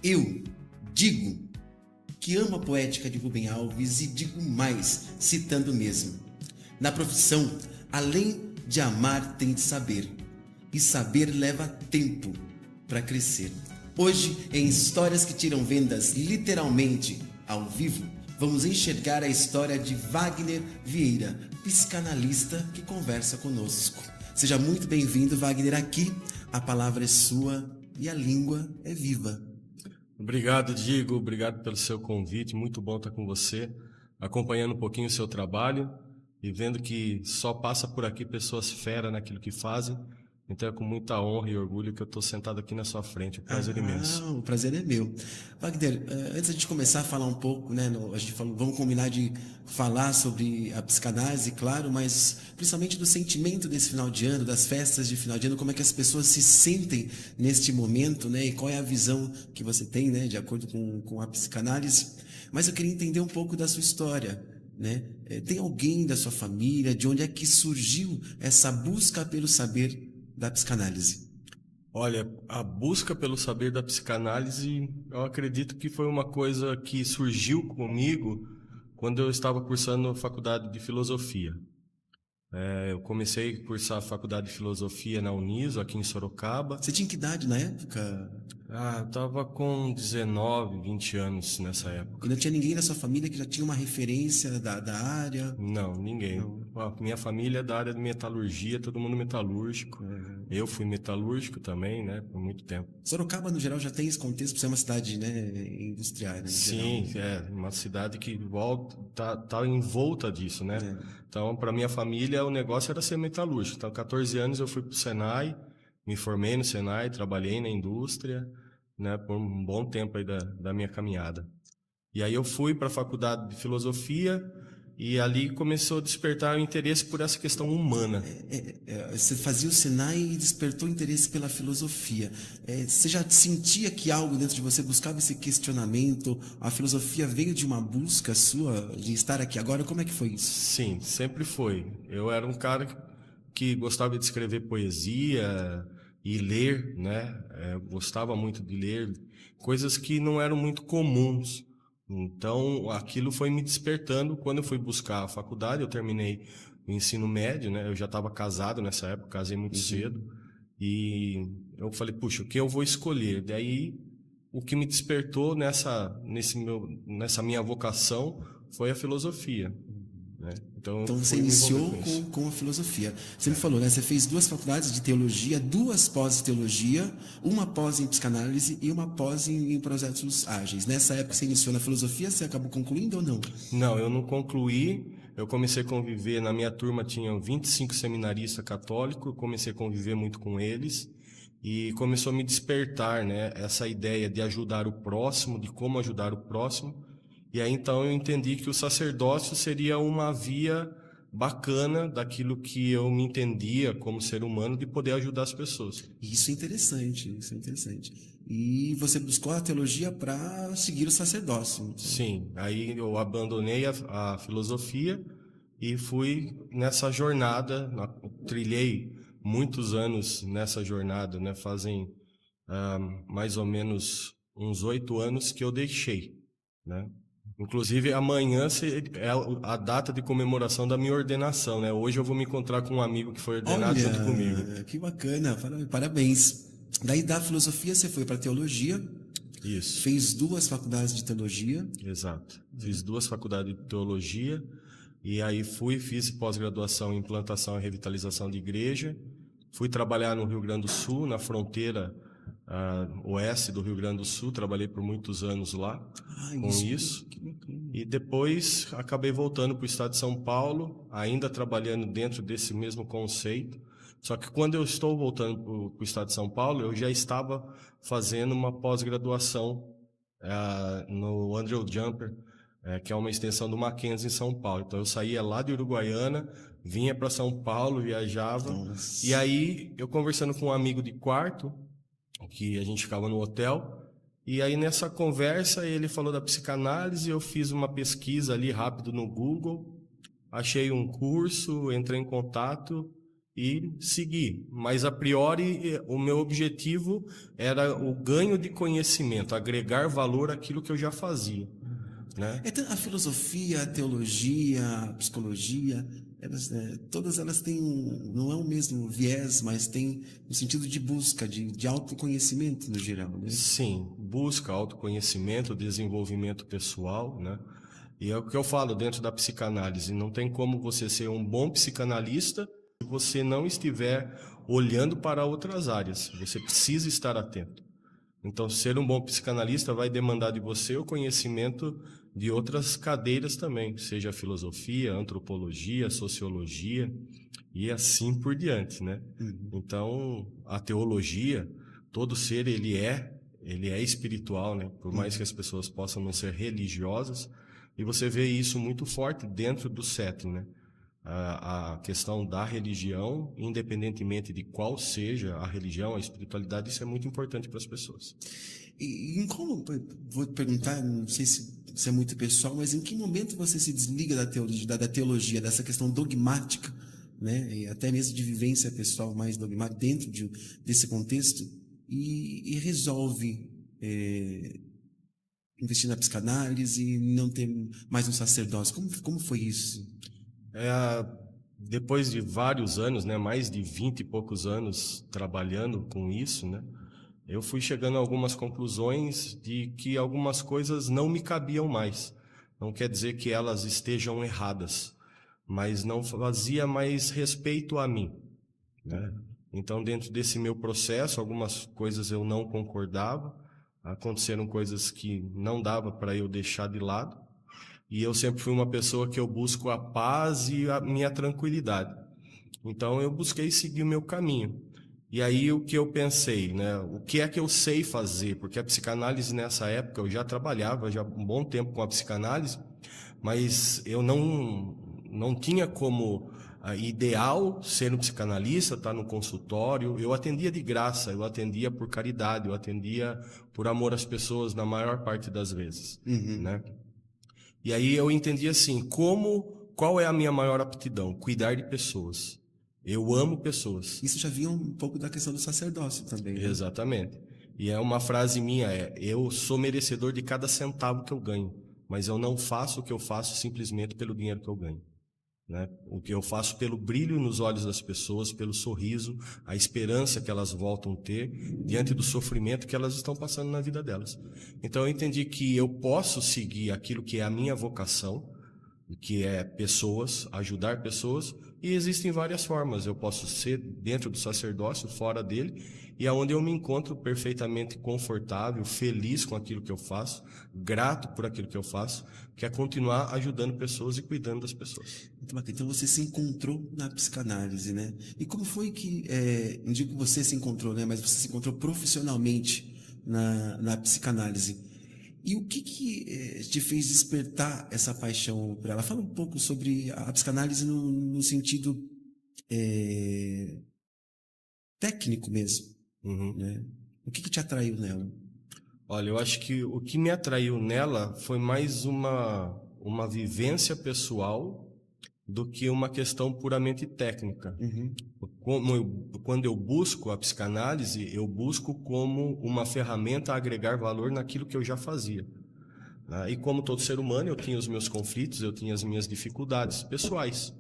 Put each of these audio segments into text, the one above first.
Eu digo que amo a poética de Rubem Alves e digo mais, citando mesmo. Na profissão, além de amar, tem de saber. E saber leva tempo para crescer. Hoje, em Histórias que Tiram Vendas, literalmente ao vivo, vamos enxergar a história de Wagner Vieira, psicanalista que conversa conosco. Seja muito bem-vindo, Wagner, aqui. A palavra é sua e a língua é viva. Obrigado, Diego. Obrigado pelo seu convite. Muito bom estar com você, acompanhando um pouquinho o seu trabalho e vendo que só passa por aqui pessoas fera naquilo que fazem. Então é com muita honra e orgulho que eu estou sentado aqui na sua frente. Um prazer imenso. O prazer é meu. Wagner, antes da gente começar a falar um pouco, né, a gente falou, vamos combinar de falar sobre a psicanálise, claro, mas principalmente do sentimento desse final de ano, das festas de final de ano, como é que as pessoas se sentem neste momento, né, e qual é a visão que você tem, né, de acordo com a psicanálise. Mas eu queria entender um pouco da sua história, né? Tem alguém da sua família, de onde é que surgiu essa busca pelo saber da psicanálise? Olha, a busca pelo saber da psicanálise, eu acredito que foi uma coisa que surgiu comigo quando eu estava cursando a faculdade de filosofia. Eu comecei a cursar a faculdade de filosofia na Uniso, aqui em Sorocaba. Você tinha que idade na época? Eu estava com 19, 20 anos nessa época. E não tinha ninguém da sua família que já tinha uma referência da área? Não, ninguém. Não. Minha família é da área de metalurgia, todo mundo metalúrgico. Eu fui metalúrgico também, né, por muito tempo. Sorocaba, no geral, já tem esse contexto, por ser uma cidade, né, industrial, né? Sim, uma cidade que tá em volta disso, né? Então, para minha família, o negócio era ser metalúrgico. Então, 14 anos eu fui para o Senai, me formei no Senai, trabalhei na indústria, né, por um bom tempo aí da minha caminhada. E aí eu fui para a faculdade de filosofia e ali começou a despertar o interesse por essa questão humana. Você fazia o Senai e despertou interesse pela filosofia. Você já sentia que algo dentro de você buscava esse questionamento? A filosofia veio de uma busca sua de estar aqui agora? Como é que foi isso? Sim, sempre foi. Eu era um cara que gostava de escrever poesia e ler, né? Eu gostava muito de ler coisas que não eram muito comuns. Então, aquilo foi me despertando. Quando eu fui buscar a faculdade, eu terminei o ensino médio, né? Eu já estava casado nessa época, casei muito cedo. E eu falei, puxa, o que eu vou escolher? Daí, o que me despertou nessa minha vocação foi a filosofia, né? Então você iniciou com a filosofia. Você me falou, né? Você fez 2 faculdades de teologia, 2 pós de teologia, uma pós em psicanálise e uma pós em projetos ágeis. Nessa época você iniciou na filosofia, você acabou concluindo ou não? Não, eu não concluí. Eu comecei a conviver, na minha turma tinham 25 seminaristas católicos, eu comecei a conviver muito com eles e começou a me despertar, né, essa ideia de ajudar o próximo, de como ajudar o próximo. E aí então eu entendi que o sacerdócio seria uma via bacana daquilo que eu me entendia como ser humano de poder ajudar as pessoas. Isso é interessante, isso é interessante. E você buscou a teologia para seguir o sacerdócio. Então. Sim, aí eu abandonei a filosofia e fui nessa jornada, trilhei muitos anos nessa jornada, né? Fazem mais ou menos uns 8 anos que eu deixei, né? Inclusive, amanhã é a data de comemoração da minha ordenação, né? Hoje eu vou me encontrar com um amigo que foi ordenado junto comigo. Que bacana, parabéns. Daí da filosofia você foi para teologia. Isso. Fez 2 faculdades de teologia. Exato. Fiz 2 faculdades de teologia e aí fiz pós-graduação em implantação e revitalização de igreja. Fui trabalhar no Rio Grande do Sul, na fronteira oeste do Rio Grande do Sul, trabalhei por muitos anos lá com isso. E depois acabei voltando para o estado de São Paulo, ainda trabalhando dentro desse mesmo conceito. Só que quando eu estou voltando para o estado de São Paulo, eu já estava fazendo uma pós-graduação no Andrew Jumper, que é uma extensão do Mackenzie em São Paulo. Então eu saía lá de Uruguaiana, vinha para São Paulo, viajava. Nossa. E aí eu conversando com um amigo de quarto, que a gente ficava no hotel, e aí nessa conversa ele falou da psicanálise, eu fiz uma pesquisa ali rápido no Google, achei um curso, entrei em contato e seguir. Mas, a priori, o meu objetivo era o ganho de conhecimento, agregar valor àquilo que eu já fazia, né? A filosofia, a teologia, a psicologia, todas elas têm, não é o mesmo viés, mas tem um sentido de busca, de autoconhecimento no geral, né? Sim, busca autoconhecimento, desenvolvimento pessoal, né? E é o que eu falo dentro da psicanálise, não tem como você ser um bom psicanalista se você não estiver olhando para outras áreas. Você precisa estar atento. Então, ser um bom psicanalista vai demandar de você o conhecimento de outras cadeiras também, seja filosofia, antropologia, sociologia e assim por diante, né? Então, a teologia, todo ser ele é espiritual, né? Por mais que as pessoas possam não ser religiosas, e você vê isso muito forte dentro do setting, né? A questão da religião, independentemente de qual seja a religião, a espiritualidade, isso é muito importante para as pessoas. E em como, vou te perguntar, não sei se é muito pessoal, mas em que momento você se desliga da teologia, dessa questão dogmática, né? E até mesmo de vivência pessoal mais dogmática dentro desse contexto e resolve investir na psicanálise e não ter mais um sacerdócio? Como foi isso? Depois de vários anos, né, mais de 20 e poucos anos trabalhando com isso, né, eu fui chegando a algumas conclusões de que algumas coisas não me cabiam mais. Não quer dizer que elas estejam erradas, mas não fazia mais respeito a mim, né? Então, dentro desse meu processo, algumas coisas eu não concordava, aconteceram coisas que não dava para eu deixar de lado, e eu sempre fui uma pessoa que eu busco a paz e a minha tranquilidade. Então, eu busquei seguir o meu caminho. E aí, o que eu pensei, né? O que é que eu sei fazer? Porque a psicanálise, nessa época, eu já trabalhava já um bom tempo com a psicanálise, mas eu não tinha como ideal ser um psicanalista, estar no consultório. Eu atendia de graça, eu atendia por caridade, eu atendia por amor às pessoas na maior parte das vezes, né? E aí eu entendi assim, qual é a minha maior aptidão? Cuidar de pessoas. Eu amo pessoas. Isso já vinha um pouco da questão do sacerdócio também, né? Exatamente. E é uma frase minha, eu sou merecedor de cada centavo que eu ganho, mas eu não faço o que eu faço simplesmente pelo dinheiro que eu ganho, né? O que eu faço pelo brilho nos olhos das pessoas, pelo sorriso, a esperança que elas voltam a ter diante do sofrimento que elas estão passando na vida delas. Então eu entendi que eu posso seguir aquilo que é a minha vocação, que é pessoas, ajudar pessoas, e existem várias formas. Eu posso ser dentro do sacerdócio, fora dele, e aonde eu me encontro perfeitamente confortável, feliz com aquilo que eu faço, grato por aquilo que eu faço, que é continuar ajudando pessoas e cuidando das pessoas. Muito bacana. Então você se encontrou na psicanálise, né? E como foi que, não digo que você se encontrou, né? Mas você se encontrou profissionalmente na psicanálise. E o que te fez despertar essa paixão por ela? Fala um pouco sobre a psicanálise no sentido técnico mesmo, né? O que te atraiu nela? Olha, eu acho que o que me atraiu nela foi mais uma vivência pessoal do que uma questão puramente técnica. Quando eu busco a psicanálise, eu busco como uma ferramenta a agregar valor naquilo que eu já fazia. E como todo ser humano, eu tinha os meus conflitos, eu tinha as minhas dificuldades pessoais.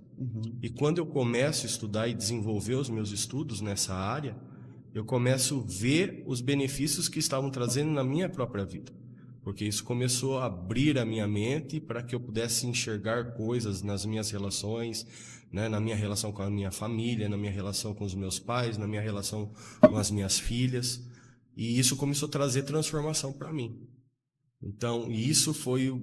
E quando eu começo a estudar e desenvolver os meus estudos nessa área, eu começo a ver os benefícios que estavam trazendo na minha própria vida. Porque isso começou a abrir a minha mente para que eu pudesse enxergar coisas nas minhas relações, né, na minha relação com a minha família, na minha relação com os meus pais, na minha relação com as minhas filhas. E isso começou a trazer transformação para mim. Então, isso foi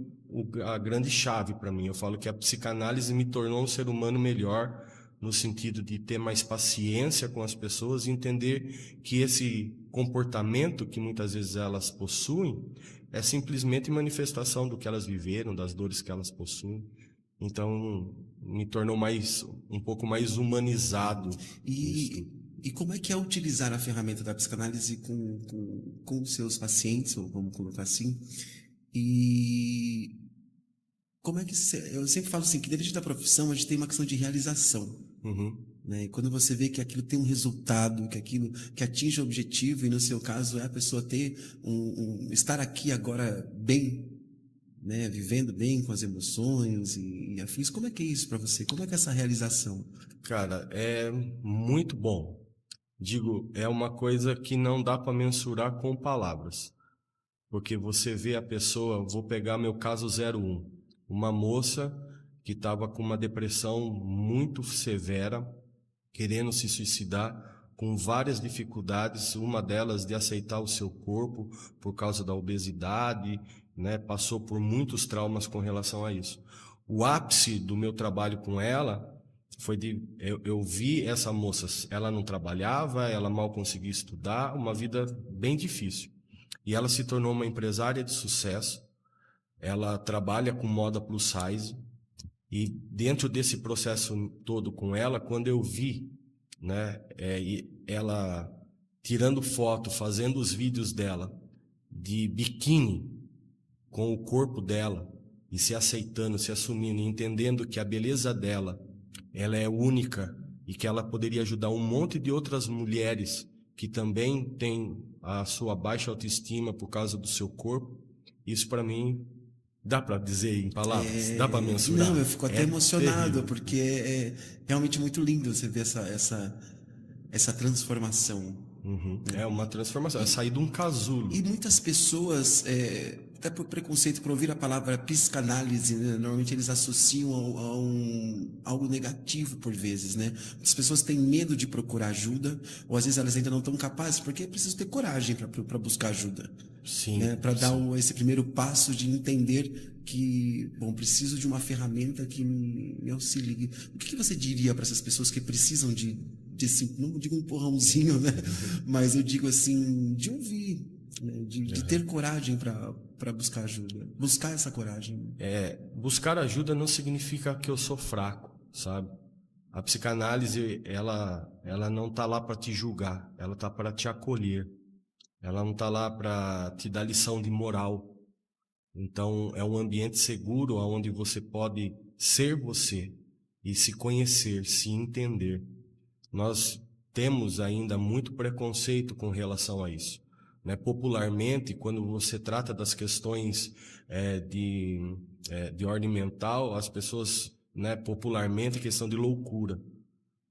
a grande chave para mim. Eu falo que a psicanálise me tornou um ser humano melhor, no sentido de ter mais paciência com as pessoas e entender que esse comportamento que muitas vezes elas possuem é simplesmente manifestação do que elas viveram, das dores que elas possuem. Então, me tornou um pouco mais humanizado. E como é que é utilizar a ferramenta da psicanálise com os seus pacientes, ou vamos colocar assim? E como é que... Eu sempre falo assim, que dentro da profissão a gente tem uma questão de realização. né? E quando você vê que aquilo tem um resultado, que aquilo que atinge o objetivo, e no seu caso é a pessoa ter estar aqui agora bem, né? Vivendo bem com as emoções e afins. Como é que é isso para você? Como é que é essa realização? Cara, é muito bom. Digo, é uma coisa que não dá para mensurar com palavras. Porque você vê a pessoa, vou pegar meu caso 01, uma moça que estava com uma depressão muito severa, querendo se suicidar, com várias dificuldades, uma delas de aceitar o seu corpo por causa da obesidade, né? Passou por muitos traumas com relação a isso. O ápice do meu trabalho com ela foi eu vi essa moça, ela não trabalhava, ela mal conseguia estudar, uma vida bem difícil. E ela se tornou uma empresária de sucesso, ela trabalha com moda plus size, e dentro desse processo todo com ela, quando eu vi, né, ela tirando foto, fazendo os vídeos dela de biquíni com o corpo dela, e se aceitando, se assumindo, e entendendo que a beleza dela, ela é única, e que ela poderia ajudar um monte de outras mulheres que também têm a sua baixa autoestima por causa do seu corpo, isso para mim dá para dizer em palavras, dá para mensurar. Não, eu fico até emocionado, terrível. porque é realmente muito lindo você ver essa transformação. Uhum. É uma transformação, é sair de um casulo. E muitas pessoas, até por preconceito, por ouvir a palavra psicanálise, né, normalmente eles associam a algo negativo por vezes, né? Muitas pessoas têm medo de procurar ajuda, ou às vezes elas ainda não estão capazes, porque é preciso ter coragem para buscar ajuda. Sim, Né? Para dar sim. esse primeiro passo de entender que, bom, preciso de uma ferramenta que me auxilie. O que você diria para essas pessoas que precisam desse, não digo um empurrãozinho, né? Mas eu digo assim, de ouvir, né? De ter coragem para buscar ajuda, buscar essa coragem. Buscar ajuda não significa que eu sou fraco, sabe? A psicanálise, ela não está lá para te julgar, ela está para te acolher. Ela não está lá para te dar lição de moral. Então, é um ambiente seguro onde você pode ser você e se conhecer, se entender. Nós temos ainda muito preconceito com relação a isso, né? Popularmente, quando você trata das questões de ordem mental, as pessoas, né, popularmente, é questão de loucura,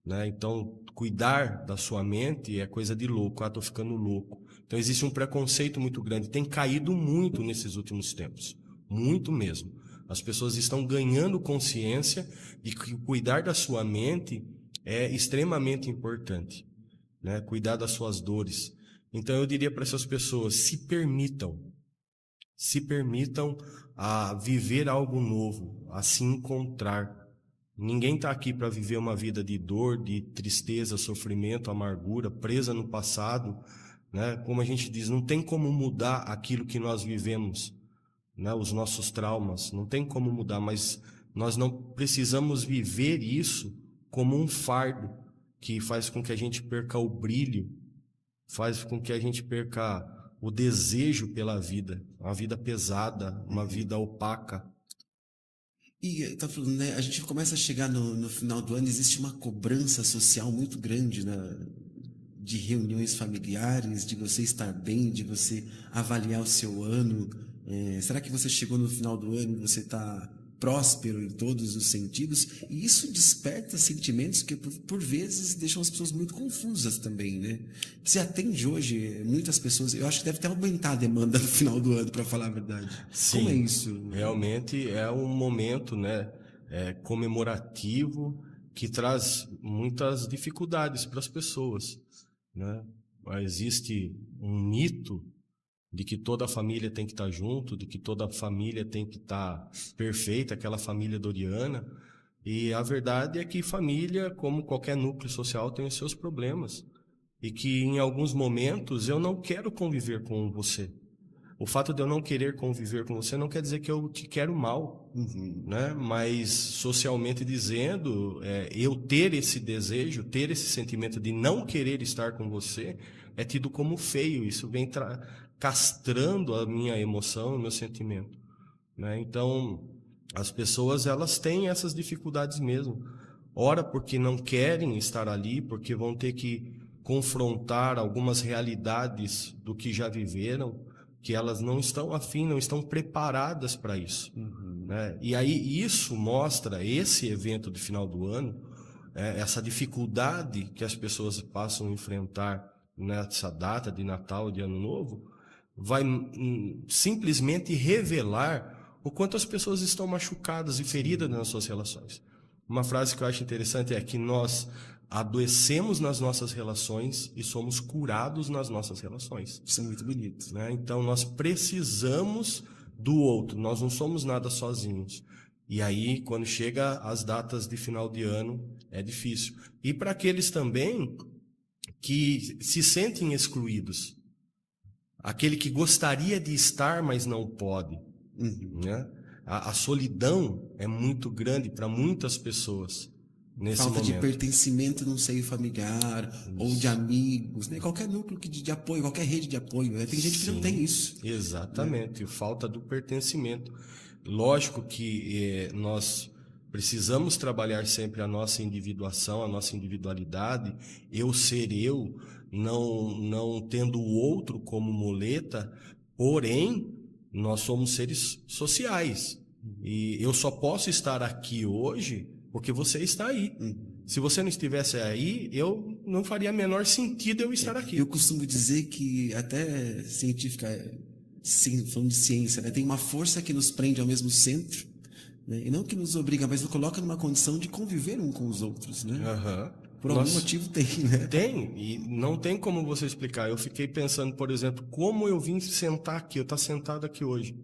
né? Então, cuidar da sua mente é coisa de louco. Estou ficando louco. Então, existe um preconceito muito grande. Tem caído muito nesses últimos tempos. Muito mesmo. As pessoas estão ganhando consciência de que cuidar da sua mente é extremamente importante, né? Cuidar das suas dores. Então, eu diria para essas pessoas, se permitam a viver algo novo, a se encontrar. Ninguém está aqui para viver uma vida de dor, de tristeza, sofrimento, amargura, presa no passado, né? Como a gente diz, não tem como mudar aquilo que nós vivemos, né? Os nossos traumas, não tem como mudar, mas nós não precisamos viver isso como um fardo que faz com que a gente perca o brilho, faz com que a gente perca o desejo pela vida, uma vida pesada, uma vida opaca. E tá falando, né? A gente começa a chegar no final do ano, existe uma cobrança social muito grande, né? De reuniões familiares, de você estar bem, de você avaliar o seu ano. Será que você chegou no final do ano e você está próspero em todos os sentidos? E isso desperta sentimentos que, por vezes, deixam as pessoas muito confusas também, né? Você atende hoje muitas pessoas, eu acho que deve ter aumentado a demanda no final do ano, para falar a verdade. Sim, como é isso? Realmente é um momento, né, comemorativo que traz muitas dificuldades para as pessoas, né? Existe um mito de que toda a família tem que estar junto, de que toda a família tem que estar perfeita, aquela família doriana. E a verdade é que família, como qualquer núcleo social, tem os seus problemas. E que em alguns momentos eu não quero conviver com você. O fato de eu não querer conviver com você não quer dizer que eu te quero mal, né? Mas socialmente dizendo, eu ter esse desejo, ter esse sentimento de não querer estar com você, é tido como feio. Isso vem castrando a minha emoção, o meu sentimento, né? Então, as pessoas, elas têm essas dificuldades mesmo. ora porque não querem estar ali, porque vão ter que confrontar algumas realidades do que já viveram, que elas não estão afim, não estão preparadas para isso. Né? E aí isso mostra, esse evento de final do ano, essa dificuldade que as pessoas passam a enfrentar nessa data de Natal, de Ano Novo, vai simplesmente revelar o quanto as pessoas estão machucadas e feridas nas suas relações. Uma frase que eu acho interessante é que nós adoecemos nas nossas relações e somos curados nas nossas relações. Isso é muito bonito. Né? Então, nós precisamos do outro, nós não somos nada sozinhos. E aí, quando chega as datas de final de ano, é difícil. E para aqueles também que se sentem excluídos, aquele que gostaria de estar, mas não pode. Né? A solidão é muito grande para muitas pessoas nesse Falta momento. de pertencimento num seio familiar, ou de amigos, né? Qualquer núcleo de apoio, qualquer rede de apoio. Né? Tem gente que não tem isso. Exatamente, falta do pertencimento. Lógico que nós precisamos trabalhar sempre a nossa individuação, a nossa individualidade, eu ser eu, não tendo o outro como muleta, porém, nós somos seres sociais. E eu só posso estar aqui hoje porque você está aí. Se você não estivesse aí, eu não faria menor sentido eu estar aqui. Eu costumo dizer que até científica, falando de ciência, né, tem uma força que nos prende ao mesmo centro, né, e não que nos obriga, mas nos coloca numa condição de conviver um com os outros, né? Por algum motivo tem, né? Tem, e não tem como você explicar. Eu fiquei pensando, por exemplo, como eu vim sentar aqui, eu estou sentado aqui hoje.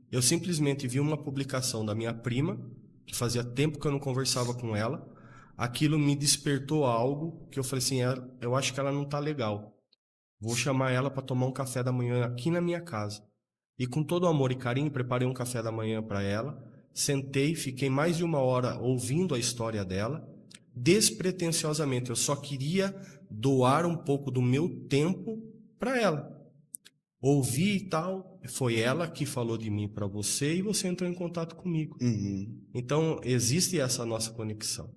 Eu simplesmente vi uma publicação da minha prima, que fazia tempo que eu não conversava com ela. Aquilo me despertou algo que eu falei assim, eu acho que ela não está legal. Vou chamar ela para tomar um café da manhã aqui na minha casa. E com todo amor e carinho, preparei um café da manhã para ela. Sentei, fiquei mais de 1 hora ouvindo a história dela. Despretensiosamente, eu só queria doar um pouco do meu tempo para ela. Ouvi e tal, foi ela que falou de mim para você e você entrou em contato comigo. Então, existe essa nossa conexão.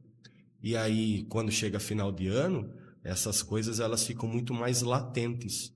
E aí, quando chega final de ano, essas coisas elas ficam muito mais latentes.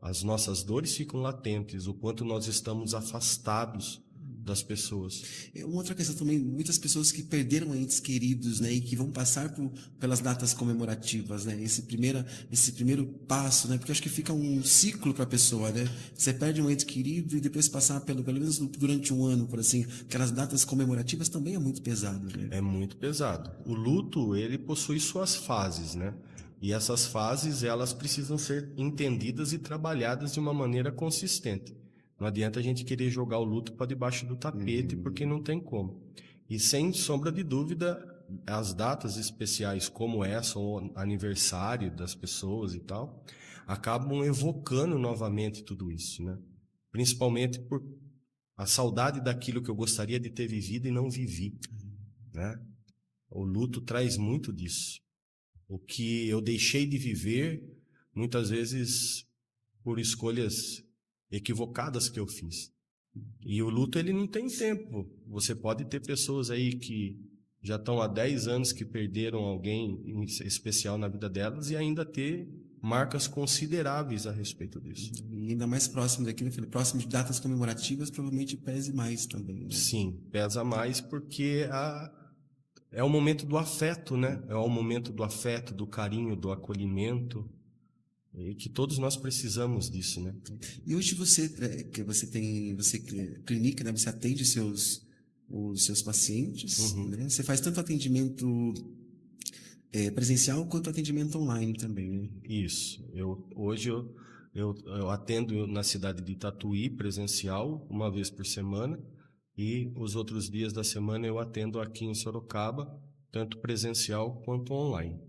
As nossas dores ficam latentes, o quanto nós estamos afastados das pessoas. Uma outra questão também, muitas pessoas que perderam entes queridos, né, e que vão passar pelas datas comemorativas, né, esse primeiro passo, né, porque eu acho que fica um ciclo para a pessoa, né, você perde um ente querido e depois passar pelo menos durante um ano, por assim, aquelas datas comemorativas também é muito pesado, né? É muito pesado. O luto, ele possui suas fases, né, e essas fases, elas precisam ser entendidas e trabalhadas de uma maneira consistente. Não adianta a gente querer jogar o luto para debaixo do tapete, porque não tem como. E sem sombra de dúvida, as datas especiais como essa, o aniversário das pessoas e tal, acabam evocando novamente tudo isso, né? Principalmente por a saudade daquilo que eu gostaria de ter vivido e não vivi, né? O luto traz muito disso. O que eu deixei de viver, muitas vezes por escolhas equivocadas que eu fiz. E o luto, ele não tem tempo. Você pode ter pessoas aí que já estão há 10 anos que perderam alguém especial na vida delas e ainda ter marcas consideráveis a respeito disso. E ainda mais próximo daqui, próximo de datas comemorativas, provavelmente pese mais também, né? Sim, pesa mais porque é o momento do afeto, né? É o momento do afeto, do carinho, do acolhimento. E que todos nós precisamos disso, né? E hoje você clinica, né? Você atende os seus pacientes, né? Você faz tanto atendimento presencial quanto atendimento online também, né? Isso. Hoje eu atendo na cidade de Tatuí presencial 1 vez por semana e os outros dias da semana eu atendo aqui em Sorocaba, tanto presencial quanto online.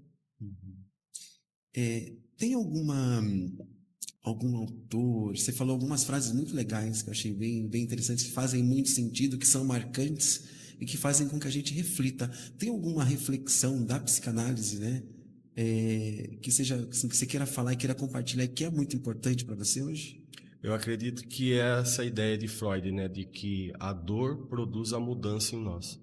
Tem algum autor, você falou algumas frases muito legais que eu achei bem interessantes, que fazem muito sentido, que são marcantes e que fazem com que a gente reflita. Tem alguma reflexão da psicanálise, né, que seja assim, que você queira falar e queira compartilhar, que é muito importante para você hoje? Eu acredito que é essa ideia de Freud, né, de que a dor produz a mudança em nós.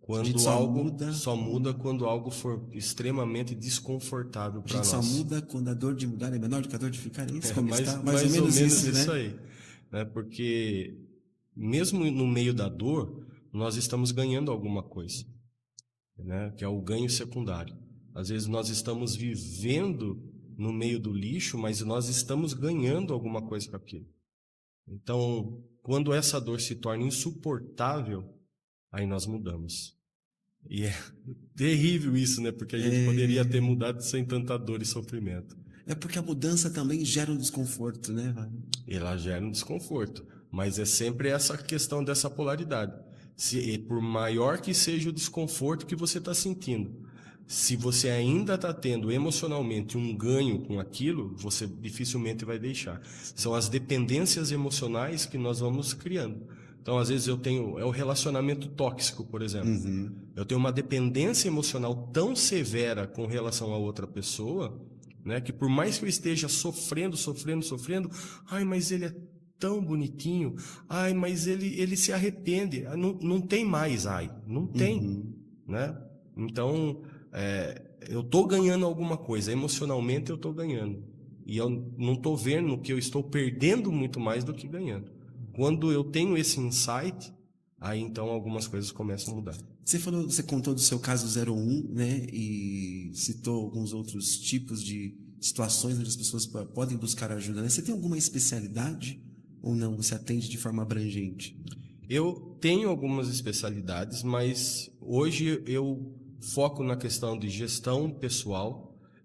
A gente Quando só algo muda, só muda quando algo for extremamente desconfortável a para gente só nós. muda quando a dor de mudar é menor do que a dor de ficar. É isso como está? Mais Mais ou menos isso, isso né? aí, né? Porque mesmo no meio da dor, nós estamos ganhando alguma coisa, né? Que é o ganho secundário. Às vezes nós estamos vivendo no meio do lixo, mas nós estamos ganhando alguma coisa com aquilo. Então, quando essa dor se torna insuportável, aí nós mudamos. E é terrível isso, né? Porque a gente poderia ter mudado sem tanta dor e sofrimento. É porque a mudança também gera um desconforto, né? Ela gera um desconforto, mas é sempre essa questão dessa polaridade. Se, por maior que seja o desconforto que você está sentindo, se você ainda está tendo emocionalmente um ganho com aquilo, você dificilmente vai deixar. São as dependências emocionais que nós vamos criando. Então, às vezes, é o relacionamento tóxico, por exemplo. Eu tenho uma dependência emocional tão severa com relação a outra pessoa, né, que por mais que eu esteja sofrendo, ai, mas ele é tão bonitinho, ai, mas ele se arrepende, não tem mais, ai, não tem, né? Então, eu estou ganhando alguma coisa, emocionalmente eu estou ganhando, e eu não estou vendo que eu estou perdendo muito mais do que ganhando. Quando eu tenho esse insight, aí então algumas coisas começam a mudar. Você contou do seu caso 01, né? E citou alguns outros tipos de situações onde as pessoas podem buscar ajuda, né? Você tem alguma especialidade ou não? Você atende de forma abrangente? Eu tenho algumas especialidades, mas hoje eu foco na questão de gestão pessoal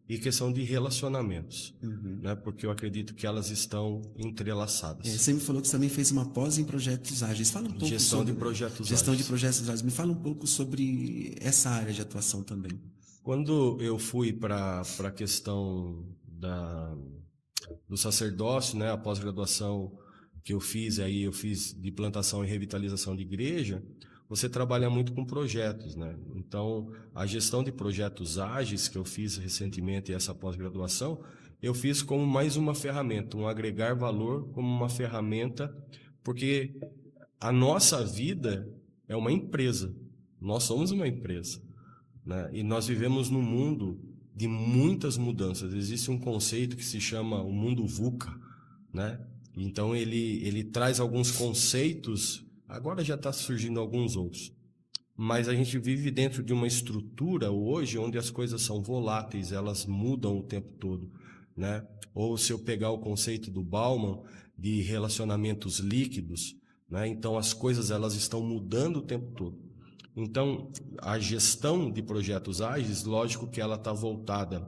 e questão de relacionamentos, né? Porque eu acredito que elas estão entrelaçadas. Você me falou que você também fez uma pós em projetos ágeis. Fala um pouco Gestão sobre de projetos gestão ágeis. de projetos ágeis. Me fala um pouco sobre essa área de atuação também. Quando eu fui para a questão do sacerdócio, né, a pós-graduação que eu fiz de plantação e revitalização de igreja, você trabalha muito com projetos, né? Então, a gestão de projetos ágeis que eu fiz recentemente, essa pós-graduação, eu fiz como mais uma ferramenta, um agregar valor como uma ferramenta, porque a nossa vida é uma empresa, nós somos uma empresa, né? E nós vivemos num mundo de muitas mudanças. Existe um conceito que se chama o mundo VUCA, né? Então ele traz alguns conceitos, agora já está surgindo alguns outros, mas a gente vive dentro de uma estrutura hoje onde as coisas são voláteis, elas mudam o tempo todo, né? Ou se eu pegar o conceito do Bauman de relacionamentos líquidos, né? Então as coisas elas estão mudando o tempo todo. Então, a gestão de projetos ágeis, lógico que ela está voltada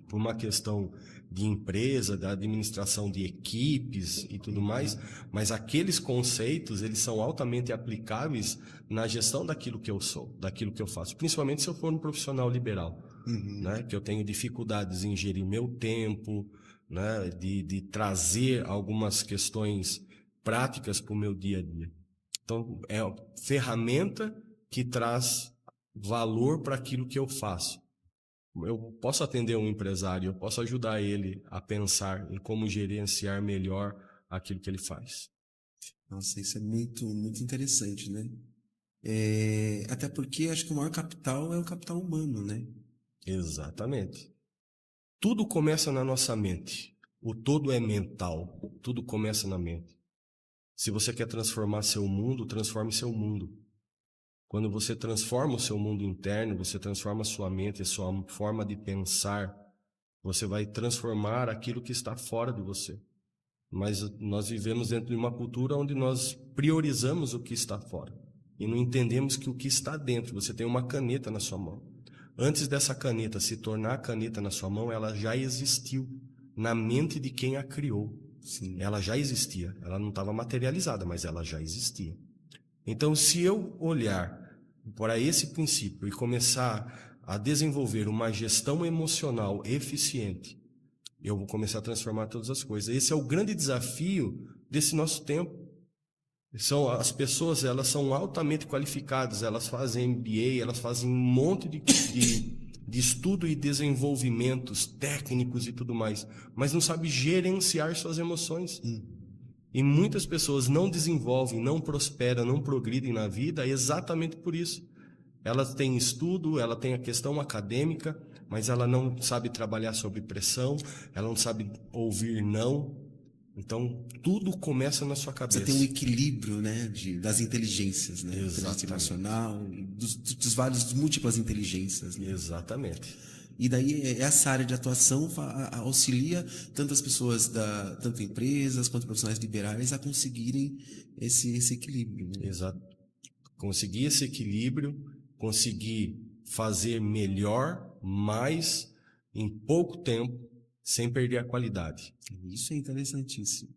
por uma questão de empresa, da administração de equipes e tudo mais, mas aqueles conceitos, eles são altamente aplicáveis na gestão daquilo que eu sou, daquilo que eu faço, principalmente se eu for um profissional liberal, né? Que eu tenho dificuldades em gerir meu tempo, né? De trazer algumas questões práticas para o meu dia a dia. Então, é a ferramenta que traz valor para aquilo que eu faço. Eu posso atender um empresário, eu posso ajudar ele a pensar em como gerenciar melhor aquilo que ele faz. Nossa, isso é muito, muito interessante, né? Até porque acho que o maior capital é o capital humano, né? Exatamente. Tudo começa na nossa mente. O todo é mental. Tudo começa na mente. Se você quer transformar seu mundo, transforme seu mundo. Quando você transforma o seu mundo interno, você transforma a sua mente, a sua forma de pensar, você vai transformar aquilo que está fora de você. Mas nós vivemos dentro de uma cultura onde nós priorizamos o que está fora e não entendemos que o que está dentro, você tem uma caneta na sua mão. Antes dessa caneta se tornar a caneta na sua mão, ela já existiu na mente de quem a criou. Sim. Ela já existia, ela não estava materializada, mas ela já existia. Então, se eu olhar para esse princípio e começar a desenvolver uma gestão emocional eficiente, eu vou começar a transformar todas as coisas. Esse é o grande desafio desse nosso tempo. As pessoas, elas são altamente qualificadas, elas fazem MBA, elas fazem um monte de estudo e desenvolvimentos técnicos e tudo mais, mas não sabem gerenciar suas emoções. E muitas pessoas não desenvolvem, não prosperam, não progridem na vida exatamente por isso. ela tem estudo, ela tem a questão acadêmica, mas ela não sabe trabalhar sob pressão, ela não sabe ouvir não. Então, tudo começa na sua cabeça. Você tem um equilíbrio, né, das inteligências, né? Exatamente. Inteligência emocional, dos vários múltiplas inteligências, né? Exatamente. E daí essa área de atuação auxilia tanto as pessoas tanto empresas quanto profissionais liberais a conseguirem esse equilíbrio, né? Exato. Conseguir esse equilíbrio, conseguir fazer melhor, mais em pouco tempo, sem perder a qualidade. Isso é interessantíssimo.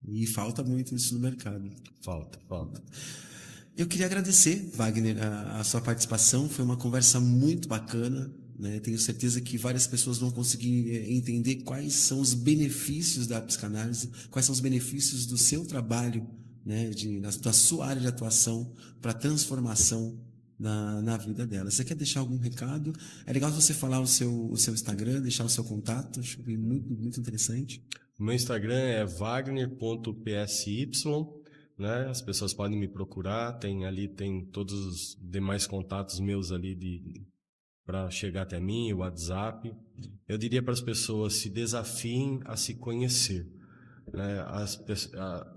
E falta muito isso no mercado. Falta. Eu queria agradecer, Wagner, a sua participação. Foi uma conversa muito bacana, né? Tenho certeza que várias pessoas vão conseguir entender quais são os benefícios da psicanálise, quais são os benefícios do seu trabalho, né? Da sua área de atuação para a transformação na vida dela. Você quer deixar algum recado? É legal você falar o seu Instagram, deixar o seu contato. Acho que é muito, muito interessante. O meu Instagram é wagner.psy, né? As pessoas podem me procurar, tem todos os demais contatos meus ali para chegar até mim, o WhatsApp. Eu diria para as pessoas se desafiem a se conhecer. Né?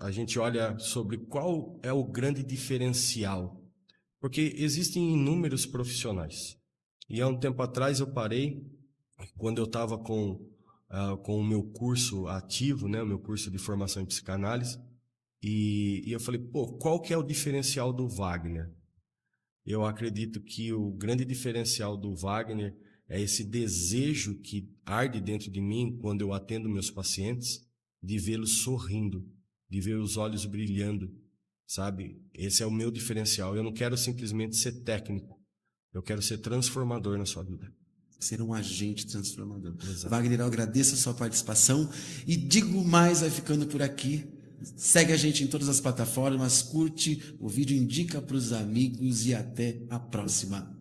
A gente olha sobre qual é o grande diferencial, porque existem inúmeros profissionais. E há um tempo atrás eu parei, quando eu estava com o meu curso ativo, né? O meu curso de formação em psicanálise, e eu falei, qual que é o diferencial do Wagner? Eu acredito que o grande diferencial do Wagner é esse desejo que arde dentro de mim quando eu atendo meus pacientes, de vê-los sorrindo, de ver os olhos brilhando, sabe? Esse é o meu diferencial. Eu não quero simplesmente ser técnico, eu quero ser transformador na sua vida. Ser um agente transformador. Exato. Wagner, eu agradeço a sua participação e digo mais, vai ficando por aqui. Segue a gente em todas as plataformas, curte o vídeo, indica para os amigos e até a próxima.